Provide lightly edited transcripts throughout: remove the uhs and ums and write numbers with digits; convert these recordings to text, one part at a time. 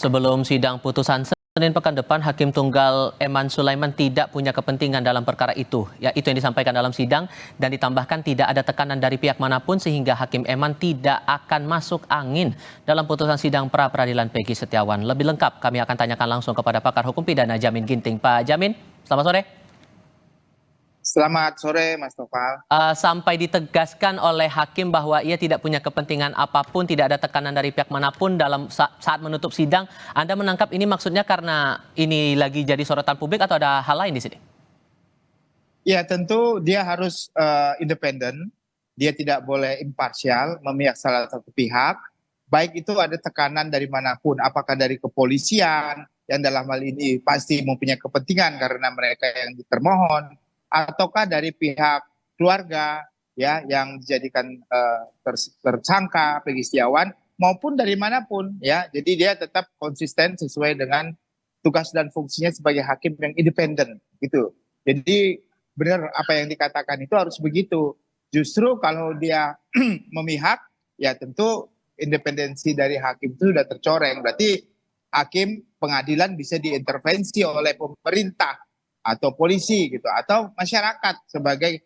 Sebelum sidang putusan Senin pekan depan, Hakim Tunggal Eman Sulaiman tidak punya kepentingan dalam perkara itu. Ya, itu yang disampaikan dalam sidang dan ditambahkan tidak ada tekanan dari pihak manapun sehingga Hakim Eman tidak akan masuk angin dalam putusan sidang pra-peradilan Peggy Setiawan. Lebih lengkap kami akan tanyakan langsung kepada pakar hukum pidana Jamin Ginting. Pak Jamin, selamat sore. Selamat sore, Mas Topal. Sampai ditegaskan oleh hakim bahwa ia tidak punya kepentingan apapun, tidak ada tekanan dari pihak manapun dalam saat menutup sidang. Anda menangkap ini maksudnya karena ini lagi jadi sorotan publik atau ada hal lain di sini? Ya, tentu dia harus independen. Dia tidak boleh imparsial, memihak salah satu pihak. Baik itu ada tekanan dari manapun, apakah dari kepolisian, yang dalam hal ini pasti mempunyai kepentingan karena mereka yang termohon, ataukah dari pihak keluarga ya yang dijadikan tersangka Peggy Setiawan maupun dari manapun ya. Jadi dia tetap konsisten sesuai dengan tugas dan fungsinya sebagai hakim yang independen gitu. Jadi benar apa yang dikatakan itu harus begitu. Justru kalau dia memihak ya tentu independensi dari hakim itu sudah tercoreng. Berarti hakim pengadilan bisa diintervensi oleh pemerintah atau polisi gitu atau masyarakat sebagai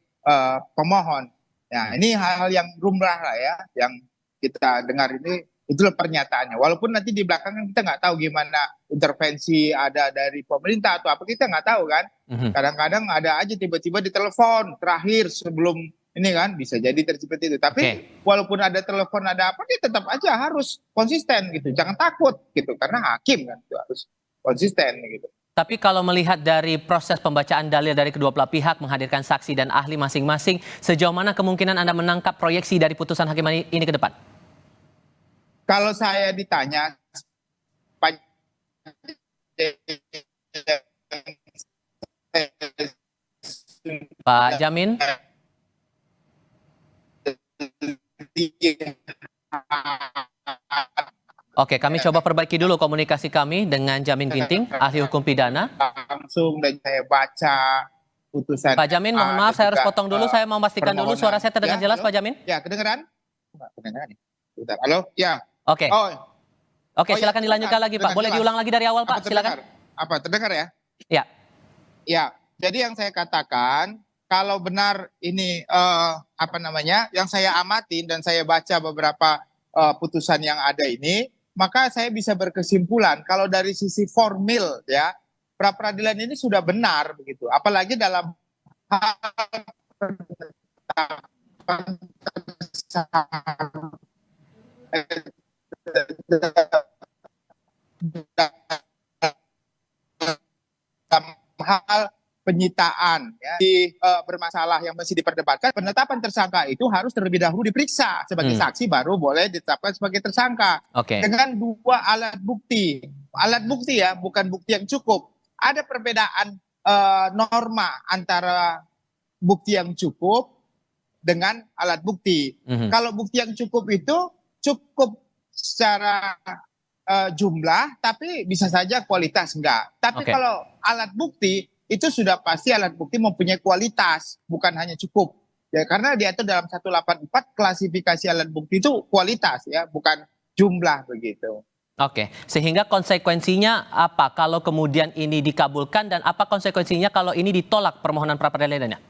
pemohon. Nah, ini hal-hal yang lumrah lah ya yang kita dengar ini, itulah pernyataannya. Walaupun nanti di belakang kita nggak tahu gimana intervensi ada dari pemerintah atau apa, kita nggak tahu kan. Kadang-kadang ada aja tiba-tiba ditelepon terakhir sebelum ini kan, bisa jadi seperti itu. Tapi walaupun ada telepon ada apa, dia tetap aja harus konsisten gitu. Jangan takut gitu karena hakim kan itu harus konsisten gitu. Tapi kalau melihat dari proses pembacaan dalil dari kedua belah pihak, menghadirkan saksi dan ahli masing-masing, sejauh mana kemungkinan Anda menangkap proyeksi dari putusan hakim ini ke depan? Kalau saya ditanya, Pak Jamin? Oke, kami coba perbaiki dulu komunikasi kami dengan Jamin Ginting, ahli hukum pidana. Langsung dan saya baca putusan. Pak Jamin, mohon maaf saya harus potong dulu. Saya mau pastikan dulu suara saya terdengar jelas, Pak Jamin. Ya, kedengeran? Kedengeran. Halo, ya. Oke. Oke, silakan dilanjutkan lagi, Pak. Boleh diulang lagi dari awal, Pak? Silakan. Apa terdengar ya? Ya. Ya, jadi yang saya katakan, kalau benar ini yang saya amatin dan saya baca beberapa putusan yang ada ini, maka saya bisa berkesimpulan kalau dari sisi formil ya pra peradilan ini sudah benar begitu, apalagi dalam hal penyitaan ya, bermasalah yang masih diperdebatkan, penetapan tersangka itu harus terlebih dahulu diperiksa sebagai saksi baru boleh ditetapkan sebagai tersangka dengan dua alat bukti ya, bukan bukti yang cukup. Ada perbedaan norma antara bukti yang cukup dengan alat bukti. Kalau bukti yang cukup itu cukup secara jumlah, tapi bisa saja kualitas enggak. Tapi kalau alat bukti itu sudah pasti alat bukti mempunyai kualitas, bukan hanya cukup. Ya, karena diatur dalam 184 klasifikasi alat bukti itu kualitas ya, bukan jumlah begitu. Oke, sehingga konsekuensinya apa kalau kemudian ini dikabulkan dan apa konsekuensinya kalau ini ditolak permohonan pra-peradilannya?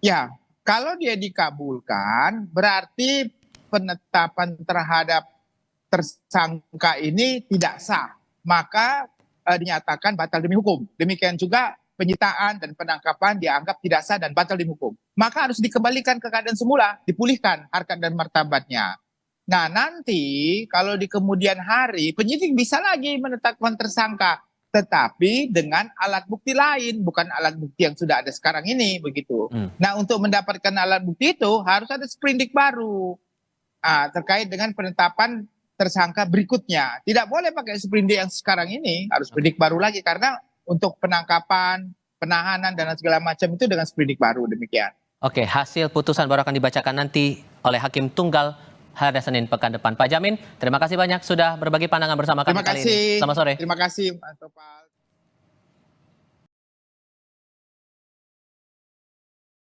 Ya, kalau dia dikabulkan berarti penetapan terhadap tersangka ini tidak sah. Maka dinyatakan batal demi hukum. Demikian juga penyitaan dan penangkapan dianggap tidak sah dan batal demi hukum. Maka harus dikembalikan ke keadaan semula, dipulihkan harkat dan martabatnya. Nah, nanti kalau di kemudian hari penyidik bisa lagi menetapkan tersangka, tetapi dengan alat bukti lain, bukan alat bukti yang sudah ada sekarang ini begitu. Nah, untuk mendapatkan alat bukti itu harus ada sprindik baru terkait dengan penetapan tersangka berikutnya. Tidak boleh pakai sprindik yang sekarang ini, harus sprindik baru lagi karena untuk penangkapan, penahanan dan segala macam itu dengan sprindik baru demikian. Oke, hasil putusan baru akan dibacakan nanti oleh Hakim Tunggal pada Senin pekan depan. Pak Jamin, terima kasih banyak sudah berbagi pandangan bersama kami kali ini. Selamat sore. Terima kasih, Mas Topal.